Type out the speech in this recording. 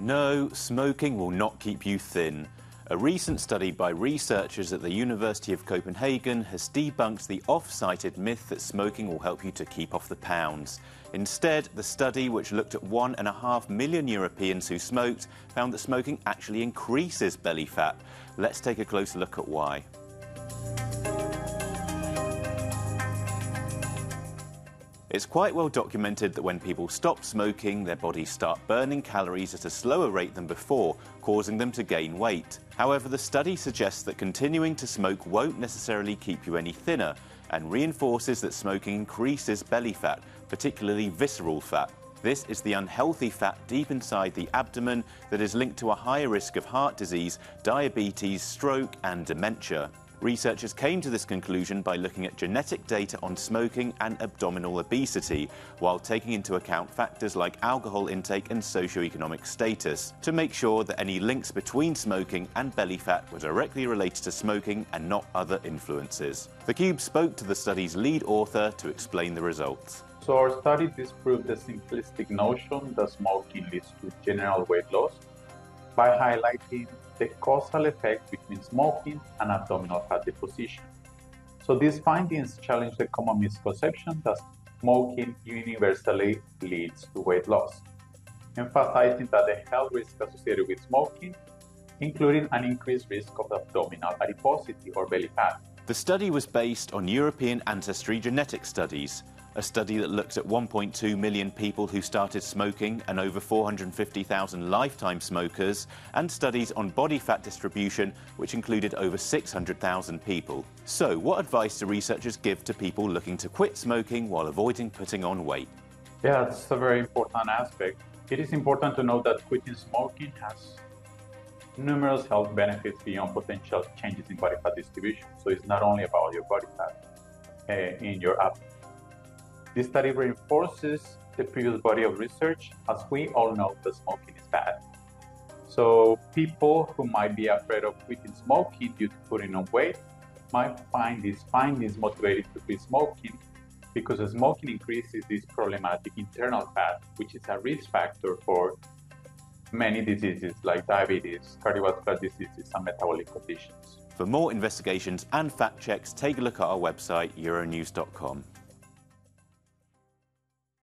No, smoking will not keep you thin. A recent study by researchers at the University of Copenhagen has debunked the oft-cited myth that smoking will help you to keep off the pounds. Instead, the study, which looked at 1.5 million Europeans who smoked, found that smoking actually increases belly fat. Let's take a closer look at why. It's quite well documented that when people stop smoking, their bodies start burning calories at a slower rate than before, causing them to gain weight. However, the study suggests that continuing to smoke won't necessarily keep you any thinner, and reinforces that smoking increases belly fat, particularly visceral fat. This is the unhealthy fat deep inside the abdomen that is linked to a higher risk of heart disease, diabetes, stroke, and dementia. Researchers came to this conclusion by looking at genetic data on smoking and abdominal obesity, while taking into account factors like alcohol intake and socioeconomic status, to make sure that any links between smoking and belly fat were directly related to smoking and not other influences. theCUBE spoke to the study's lead author to explain the results. So our study disproved the simplistic notion that smoking leads to general weight loss by highlighting the causal effect between smoking and abdominal fat deposition. So these findings challenge the common misconception that smoking universally leads to weight loss, emphasizing that the health risks associated with smoking, including an increased risk of abdominal adiposity or belly fat. The study was based on European ancestry genetic studies, a study that looked at 1.2 million people who started smoking and over 450,000 lifetime smokers, and studies on body fat distribution, which included over 600,000 people. So, what advice do researchers give to people looking to quit smoking while avoiding putting on weight? Yeah, that's a very important aspect. It is important to know that quitting smoking has numerous health benefits beyond potential changes in body fat distribution. So it's not only about your body fat in your abdomen. This study reinforces the previous body of research, as we all know that smoking is bad. So people who might be afraid of quitting smoking due to putting on weight might find these findings motivated to quit smoking, because smoking increases this problematic internal fat, which is a risk factor for many diseases like diabetes, cardiovascular diseases, and metabolic conditions. For more investigations and fact checks, take a look at our website, euronews.com.